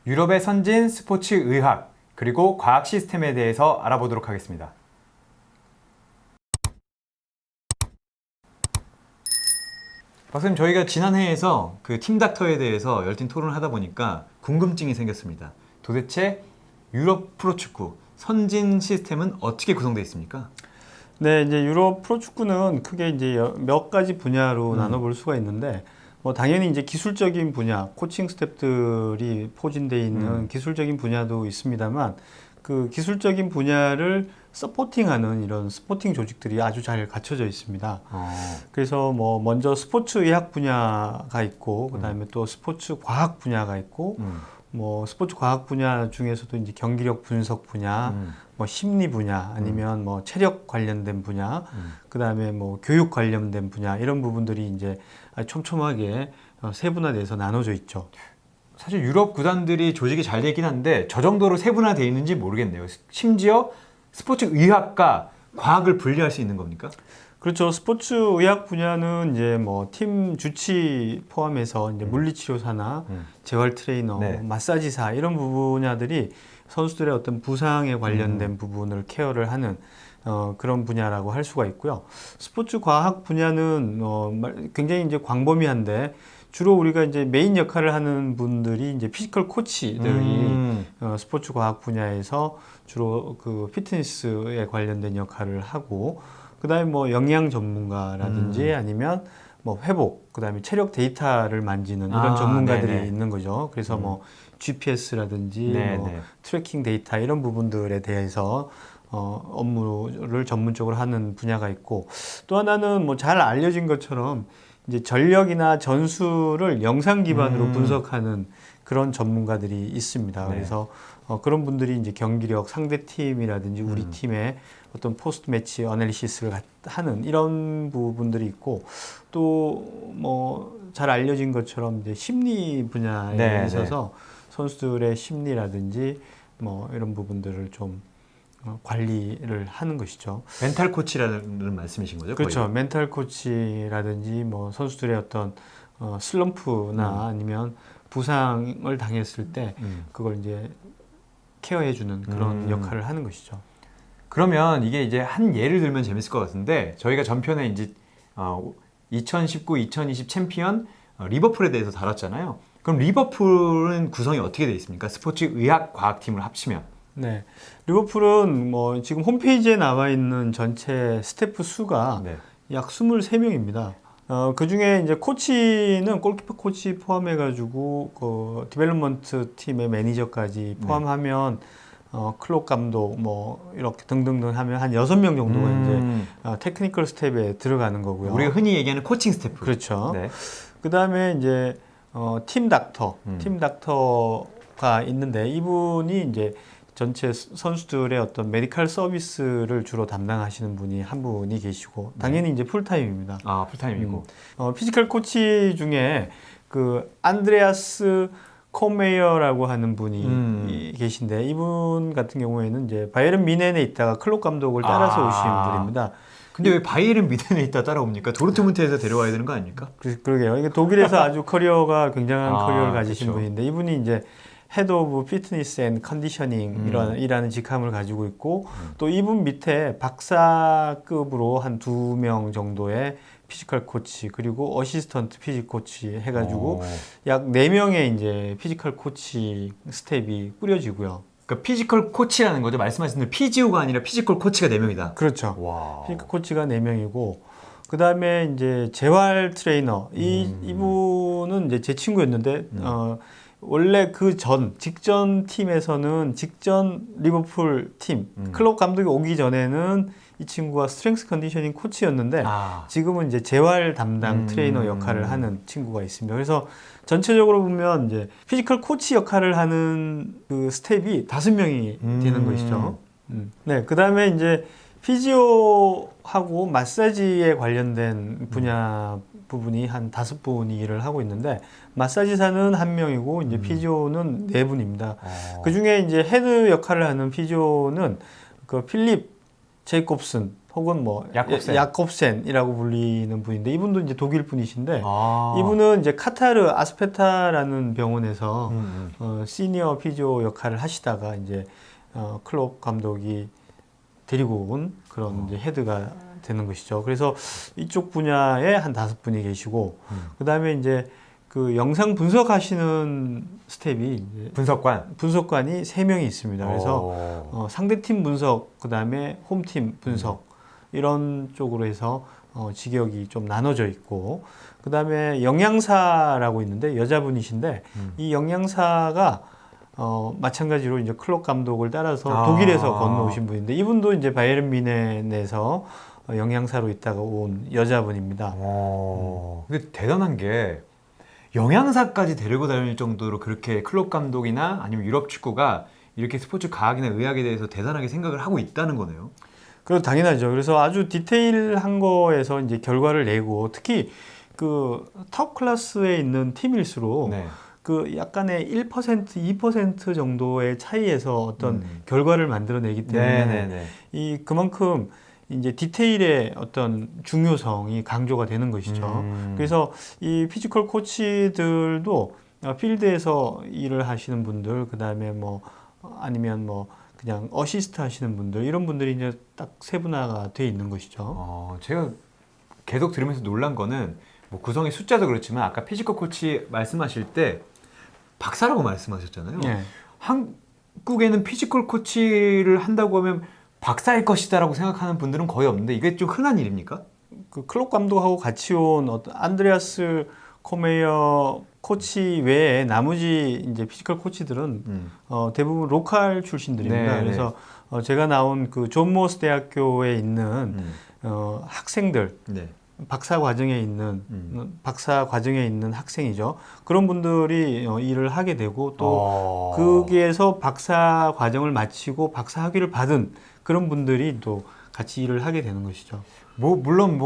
유럽의 선진 스포츠 의학 그리고 과학 시스템에 대해서 알아보도록 하겠습니다. 박사님, 저희가 지난 회에서 그 팀닥터에 대해서 열띤 토론을 하다 보니까 궁금증이 생겼습니다. 도대체 유럽 프로축구 선진 시스템은 어떻게 구성되어 있습니까? 네, 이제 유럽 프로축구는 크게 이제 몇 가지 분야로 나눠볼 수가 있는데, 뭐 당연히 이제 기술적인 분야, 코칭 스태프들이 포진되어 있는 기술적인 분야도 있습니다만, 그 기술적인 분야를 서포팅하는 이런 스포팅 조직들이 아주 잘 갖춰져 있습니다. 그래서 뭐 먼저 스포츠 의학 분야가 있고, 그다음에 또 스포츠 과학 분야가 있고, 뭐 스포츠 과학 분야 중에서도 이제 경기력 분석 분야, 뭐 심리 분야, 아니면 뭐 체력 관련된 분야, 그다음에 뭐 교육 관련된 분야, 이런 부분들이 이제 아주 촘촘하게 세분화돼서 나눠져 있죠. 사실 유럽 구단들이 조직이 잘 되긴 한데 저 정도로 세분화되어 있는지 모르겠네요. 심지어 스포츠 의학과 과학을 분리할 수 있는 겁니까? 그렇죠. 스포츠 의학 분야는 이제 뭐 팀 주치 포함해서 이제 물리치료사나 재활 트레이너, 네. 마사지사 이런 분야들이 선수들의 어떤 부상에 관련된 부분을 케어를 하는 그런 분야라고 할 수가 있고요. 스포츠 과학 분야는 굉장히 이제 광범위한데 주로 우리가 이제 메인 역할을 하는 분들이 이제 피지컬 코치들이 스포츠 과학 분야에서 주로 그 피트니스에 관련된 역할을 하고, 그다음에 뭐 영양 전문가라든지 아니면 뭐 회복, 그다음에 체력 데이터를 만지는 이런 전문가들이 네네. 있는 거죠. 그래서 뭐 GPS라든지 뭐 네네. 트래킹 데이터 이런 부분들에 대해서 업무를 전문적으로 하는 분야가 있고, 또 하나는 뭐 잘 알려진 것처럼 이제 전력이나 전술을 영상 기반으로 분석하는 그런 전문가들이 있습니다. 네. 그래서 그런 분들이 이제 경기력, 상대 팀이라든지 우리 팀의 어떤 포스트 매치 어널리시스를 하는 이런 부분들이 있고, 또 뭐 잘 알려진 것처럼 이제 심리 분야에 네, 있어서 선수들의 심리라든지 뭐 이런 부분들을 좀 관리를 하는 것이죠. 멘탈 코치라는 말씀이신 거죠? 그렇죠. 거의? 멘탈 코치라든지 뭐 선수들의 어떤 슬럼프나 아니면 부상을 당했을 때 그걸 이제 케어해주는 그런 역할을 하는 것이죠. 그러면 이게 이제 한 예를 들면 재밌을 것 같은데, 저희가 전편에 이제 2019, 2020 챔피언 리버풀에 대해서 다뤘잖아요. 그럼 리버풀은 구성이 어떻게 되어 있습니까? 스포츠 의학 과학팀을 합치면. 네, 리버풀은 뭐 지금 홈페이지에 나와 있는 전체 스태프 수가 네. 약 23명입니다. 그 중에 이제 코치는 골키퍼 코치 포함해가지고 그 디벨롭먼트 팀의 매니저까지 포함하면 클롭 감독 뭐 이렇게 등등등 하면 한 6명 정도가 이제 테크니컬 스텝에 들어가는 거고요. 우리가 흔히 얘기하는 코칭 스태프. 그렇죠. 네. 그 다음에 이제 팀 닥터가 있는데, 이분이 이제 전체 선수들의 어떤 메디컬 서비스를 주로 담당하시는 분이 한 분이 계시고, 당연히 이제 풀타임입니다. 아, 풀타임이고. 피지컬 코치 중에 그 안드레아스 콤메이어라고 하는 분이 계신데, 이분 같은 경우에는 이제 바이에른 뮌헨에 있다가 클롭 감독을 따라서 오신 분입니다. 근데 왜 바이에른 뮌헨에 있다 따라옵니까? 도르트문트에서 데려와야 되는 거 아닙니까? 그러게요. 이게 독일에서 아주 커리어가 굉장한 커리어를 가지신 그렇죠. 분인데, 이분이 이제 헤드 오브 피트니스 앤 컨디셔닝 이라는 직함을 가지고 있고, 또 이분 밑에 박사급으로 한 2명 정도의 피지컬 코치, 그리고 어시스턴트 피지 코치 해가지고 약 4명의 이제 피지컬 코치 스텝이 꾸려지고요. 그러니까 피지컬 코치라는 거죠. 말씀하신 대로 피지오가 아니라 피지컬 코치가 4명이다. 그렇죠. 와. 피지컬 코치가 4명이고, 그 다음에 이제 재활 트레이너, 이분은 이제 제 친구였는데, 원래 직전 팀에서는 직전 리버풀 팀, 클롭 감독이 오기 전에는 이 친구가 스트렝스 컨디셔닝 코치였는데, 지금은 이제 재활 담당 트레이너 역할을 하는 친구가 있습니다. 그래서 전체적으로 보면 이제 피지컬 코치 역할을 하는 그 스텝이 5명이 되는 것이죠. 네, 그 다음에 이제 피지오하고 마사지에 관련된 분야 부분이 한 5분이 일을 하고 있는데, 마사지사는 1명이고 이제 피지오는 4분입니다. 그 중에 이제 헤드 역할을 하는 피지오는 그 필립 제이콥슨 혹은 뭐 야콥센. 야콥센이라고 불리는 분인데 이분도 이제 독일 분이신데 아. 이분은 이제 카타르 아스페타라는 병원에서 음. 시니어 피지오 역할을 하시다가 이제 클롭 감독이 데리고 온 그런 이제 헤드가 되는 것이죠. 그래서 이쪽 분야에 한 5분이 계시고 그다음에 이제 그 영상 분석하시는 스텝이 이제 분석관이 3명이 있습니다. 그래서 상대팀 분석, 그다음에 홈팀 분석 이런 쪽으로 해서 직역이 좀 나눠져 있고 그다음에 영양사라고 있는데 여자분이신데 이 영양사가 마찬가지로 이제 클롭 감독을 따라서 독일에서 건너오신 분인데 이분도 이제 바이에른 뮌헨에서 영양사로 있다가 온 여자분입니다. 근데 대단한 게 영양사까지 데리고 다닐 정도로 그렇게 클롭 감독이나 아니면 유럽 축구가 이렇게 스포츠 과학이나 의학에 대해서 대단하게 생각을 하고 있다는 거네요. 그럼 당연하죠. 그래서 아주 디테일한 거에서 이제 결과를 내고 특히 그 탑 클래스에 있는 팀일수록 네. 그 약간의 1%, 2% 정도의 차이에서 어떤 결과를 만들어내기 때문에 이 그만큼 이제 디테일의 어떤 중요성이 강조가 되는 것이죠. 그래서 이 피지컬 코치들도 필드에서 일을 하시는 분들, 그 다음에 뭐 아니면 뭐 그냥 어시스트 하시는 분들 이런 분들이 이제 딱 세분화가 돼 있는 것이죠. 제가 계속 들으면서 놀란 거는 뭐 구성의 숫자도 그렇지만 아까 피지컬 코치 말씀하실 때 박사라고 말씀하셨잖아요. 네. 한국에는 피지컬 코치를 한다고 하면 박사일 것이다라고 생각하는 분들은 거의 없는데 이게 좀 흔한 일입니까? 그 클롭 감독하고 같이 온 어떤 안드레아스 코메이어 코치 외에 나머지 이제 피지컬 코치들은 대부분 로컬 출신들입니다. 네네. 그래서 제가 나온 그 존 모스 대학교에 있는 학생들 네. 박사 과정에 있는 학생이죠. 그런 분들이 일을 하게 되고 또 거기에서 박사 과정을 마치고 박사 학위를 받은 그런 분들이 또 같이 일을 하게 되는 것이죠. 물론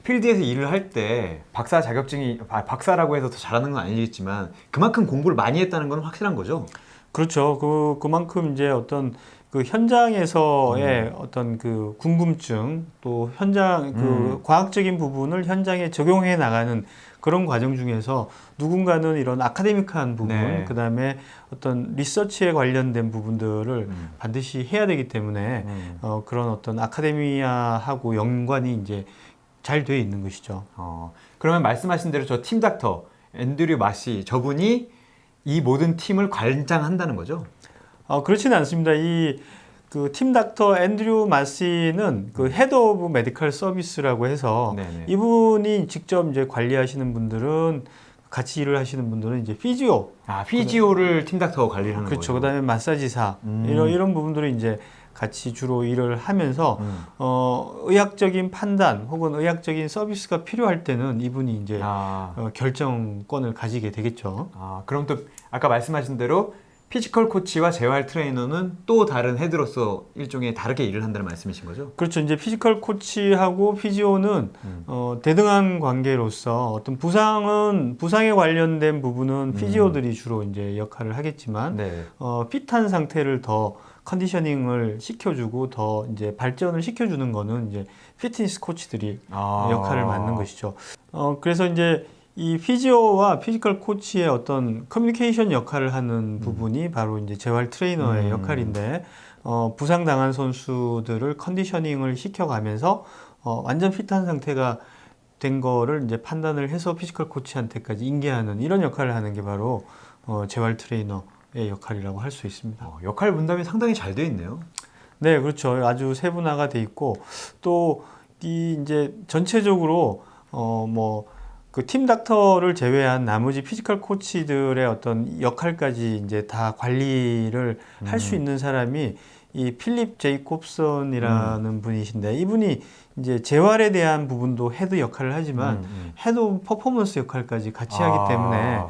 필드에서 일을 할 때 박사 자격증이 박사라고 해서 더 잘하는 건 아니겠지만 그만큼 공부를 많이 했다는 건 확실한 거죠. 그렇죠. 그만큼 이제 어떤 그 현장에서의 어떤 그 궁금증 또 현장 그 과학적인 부분을 현장에 적용해 나가는 그런 과정 중에서 누군가는 이런 아카데믹한 부분, 네. 그다음에 어떤 리서치에 관련된 부분들을 반드시 해야 되기 때문에 그런 어떤 아카데미아하고 연관이 이제 잘 돼 있는 것이죠. 그러면 말씀하신 대로 저 팀 닥터 앤드류 마시 저분이 이 모든 팀을 관장한다는 거죠? 그렇지는 않습니다. 그 팀 닥터 앤드류 마시는 그 헤드 오브 메디컬 서비스라고 해서 네네. 이분이 직접 이제 관리하시는 분들은 같이 일을 하시는 분들은 이제 피지오. 피지오를 팀 닥터가 관리를 하는 그렇죠. 거죠. 그다음에 마사지사 이런 부분들을 이제 같이 주로 일을 하면서 의학적인 판단 혹은 의학적인 서비스가 필요할 때는 이분이 이제 결정권을 가지게 되겠죠. 그럼 또 아까 말씀하신 대로 피지컬 코치와 재활 트레이너는 또 다른 헤드로서 일종의 다르게 일을 한다는 말씀이신 거죠? 그렇죠. 이제 피지컬 코치하고 피지오는 대등한 관계로서 어떤 부상에 관련된 부분은 피지오들이 주로 이제 역할을 하겠지만 핏한 상태를 더 컨디셔닝을 시켜주고 더 이제 발전을 시켜주는 거는 이제 피트니스 코치들이 역할을 맡는 것이죠. 그래서 이제 이 피지오와 피지컬 코치의 어떤 커뮤니케이션 역할을 하는 부분이 바로 이제 재활 트레이너의 역할인데 부상당한 선수들을 컨디셔닝을 시켜가면서 완전 핏한 상태가 된 거를 이제 판단을 해서 피지컬 코치한테까지 인계하는 이런 역할을 하는 게 바로 재활 트레이너의 역할이라고 할 수 있습니다. 역할 분담이 상당히 잘 되어 있네요. 네, 그렇죠. 아주 세분화가 돼 있고 또 이 이제 전체적으로 그 팀 닥터를 제외한 나머지 피지컬 코치들의 어떤 역할까지 이제 다 관리를 할 수 있는 사람이 이 필립 제이콥슨이라는 분이신데 이분이 이제 재활에 대한 부분도 헤드 역할을 하지만 헤드 오브 퍼포먼스 역할까지 같이 하기 때문에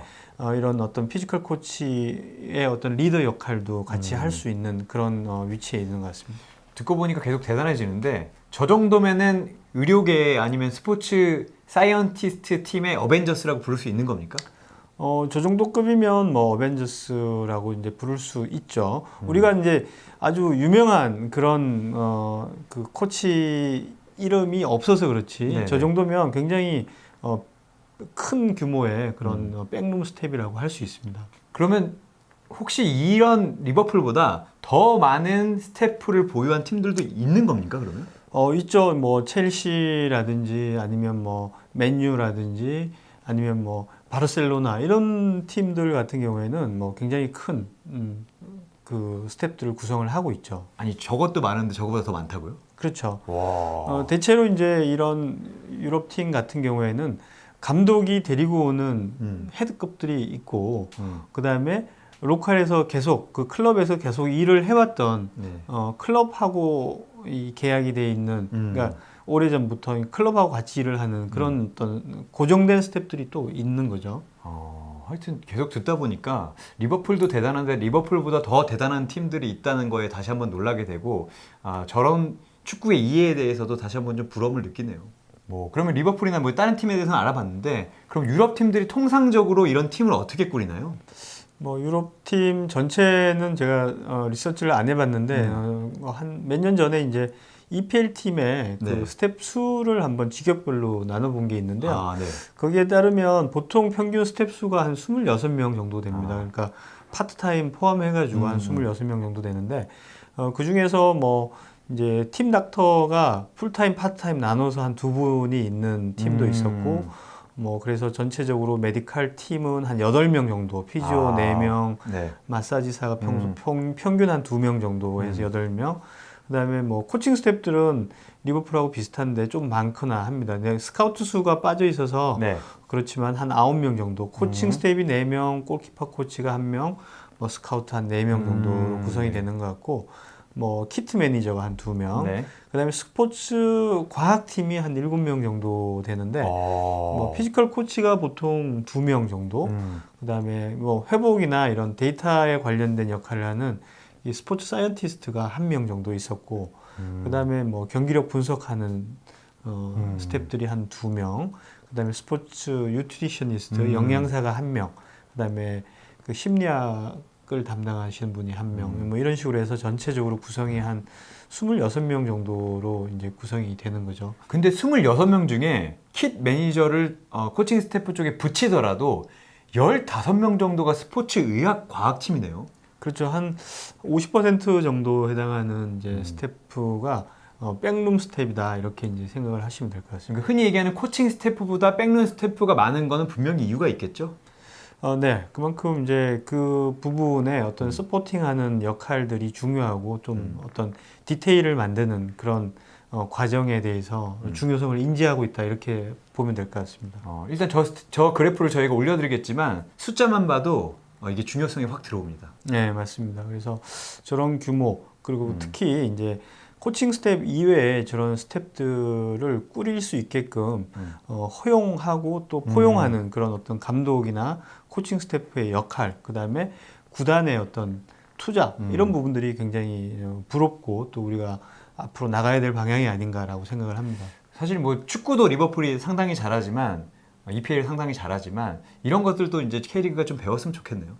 이런 어떤 피지컬 코치의 어떤 리더 역할도 같이 할 수 있는 그런 위치에 있는 것 같습니다. 듣고 보니까 계속 대단해지는데 저 정도면은 의료계 아니면 스포츠 사이언티스트 팀의 어벤져스라고 부를 수 있는 겁니까? 저 정도 급이면 뭐 어벤져스라고 이제 부를 수 있죠. 우리가 이제 아주 유명한 그런 그 코치 이름이 없어서 그렇지 네네. 저 정도면 굉장히 큰 규모의 그런 백룸 스텝이라고 할 수 있습니다. 그러면 혹시 이런 리버풀보다 더 많은 스태프를 보유한 팀들도 있는 겁니까, 그러면? 있죠. 뭐 첼시라든지 아니면 뭐 맨유라든지 아니면 뭐 바르셀로나 이런 팀들 같은 경우에는 뭐 굉장히 큰 그 스텝들을 구성을 하고 있죠. 아니, 저것도 많은데 저거보다 더 많다고요? 그렇죠. 와. 대체로 이제 이런 유럽 팀 같은 경우에는 감독이 데리고 오는 헤드급들이 있고 그 다음에 로컬에서 계속 그 클럽에서 계속 일을 해왔던 네. 클럽하고 이 계약이 돼 있는 그러니까 오래전부터 클럽하고 같이 일을 하는 그런 어떤 고정된 스텝들이 또 있는 거죠. 하여튼 계속 듣다 보니까 리버풀도 대단한데 리버풀보다 더 대단한 팀들이 있다는 거에 다시 한번 놀라게 되고 저런 축구의 이해에 대해서도 다시 한번 좀 부러움을 느끼네요. 뭐 그러면 리버풀이나 뭐 다른 팀에 대해서는 알아봤는데 그럼 유럽 팀들이 통상적으로 이런 팀을 어떻게 꾸리나요? 뭐 유럽 팀 전체는 제가 리서치를 안 해봤는데 한 몇 년 전에 이제 EPL 팀의 그 네. 스텝 수를 한번 직역별로 나눠본 게 있는데요. 네. 거기에 따르면 보통 평균 스텝 수가 한 26명 정도 됩니다. 그러니까 파트타임 포함해가지고 한 26명 정도 되는데 그 중에서 뭐 이제 팀 닥터가 풀타임, 파트타임 나눠서 한 두 분이 있는 팀도 있었고 뭐 그래서 전체적으로 메디컬 팀은 한 8명 정도, 피지오 4명, 네. 마사지사가 평균 한 2명 정도 해서 8명. 그다음에 뭐 코칭 스태프들은 리버풀하고 비슷한데 좀 많거나 합니다. 스카우트 수가 빠져 있어서 네. 그렇지만 한 9명 정도. 코칭 스텝이 4명, 골키퍼 코치가 1명, 뭐 스카우트 한 4명 정도로 구성이 되는 것 같고 뭐 키트 매니저가 한 2명. 네. 그다음에 스포츠 과학팀이 한 7명 정도 되는데 뭐 피지컬 코치가 보통 2명 정도. 그다음에 뭐 회복이나 이런 데이터에 관련된 역할을 하는 이 스포츠 사이언티스트가 1명 정도 있었고 그다음에 뭐 경기력 분석하는 스태프들이 한 2명, 그다음에 스포츠 뉴트리셔니스트 영양사가 1명, 그다음에 그 심리학을 담당하시는 분이 1명, 뭐 이런 식으로 해서 전체적으로 구성이 한 26명 정도로 이제 구성이 되는 거죠. 근데 26명 중에 킷 매니저를 코칭 스태프 쪽에 붙이더라도 15명 정도가 스포츠 의학 과학팀이네요. 그렇죠. 한 50% 정도 해당하는 이제 스태프가 백룸 스텝이다 이렇게 이제 생각을 하시면 될 것 같습니다. 그러니까 흔히 얘기하는 코칭 스태프보다 백룸 스태프가 많은 거는 분명히 이유가 있겠죠? 네, 그만큼 이제 그 부분에 어떤 서포팅하는 역할들이 중요하고 좀 어떤 디테일을 만드는 그런 과정에 대해서 중요성을 인지하고 있다 이렇게 보면 될 것 같습니다. 일단 저 그래프를 저희가 올려드리겠지만 숫자만 봐도 이게 중요성이 확 들어옵니다. 네, 맞습니다. 그래서 저런 규모 그리고 특히 이제 코칭 스텝 이외에 저런 스텝들을 꾸릴 수 있게끔 허용하고 또 포용하는 그런 어떤 감독이나 코칭 스태프의 역할, 그 다음에 구단의 어떤 투자 이런 부분들이 굉장히 부럽고 또 우리가 앞으로 나가야 될 방향이 아닌가라고 생각을 합니다. 사실 뭐 축구도 리버풀이 상당히 잘하지만 EPL 상당히 잘하지만 이런 것들도 이제 K리그가 좀 배웠으면 좋겠네요.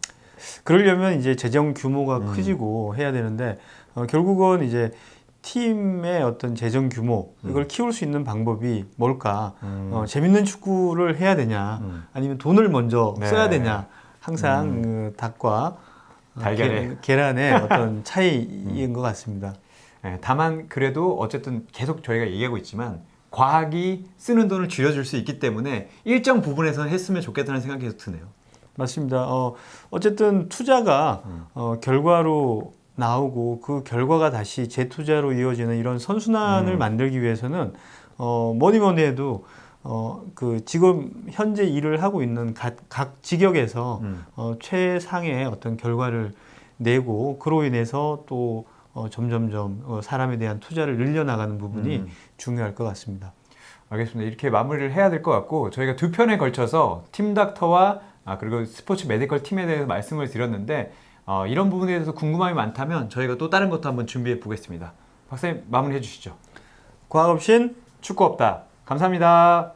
그러려면 이제 재정 규모가 커지고 해야 되는데 결국은 이제 팀의 어떤 재정 규모 이걸 키울 수 있는 방법이 뭘까? 재밌는 축구를 해야 되냐? 아니면 돈을 먼저 네. 써야 되냐? 항상 그 닭과 달걀의 계란의 어떤 차이인 것 같습니다. 네, 다만 그래도 어쨌든 계속 저희가 얘기하고 있지만 과학이 쓰는 돈을 줄여줄 수 있기 때문에 일정 부분에서는 했으면 좋겠다는 생각이 계속 드네요. 맞습니다. 어쨌든 투자가 결과로 나오고 그 결과가 다시 재투자로 이어지는 이런 선순환을 만들기 위해서는 뭐니 해도 그 지금 현재 일을 하고 있는 각 직역에서 최상의 어떤 결과를 내고 그로 인해서 또 점점점 사람에 대한 투자를 늘려나가는 부분이 중요할 것 같습니다. 알겠습니다. 이렇게 마무리를 해야 될 것 같고 저희가 두 편에 걸쳐서 팀닥터와 그리고 스포츠 메디컬 팀에 대해서 말씀을 드렸는데 이런 부분에 대해서 궁금함이 많다면 저희가 또 다른 것도 한번 준비해 보겠습니다. 박사님 마무리해 주시죠. 과학없인 축구 없다. 감사합니다.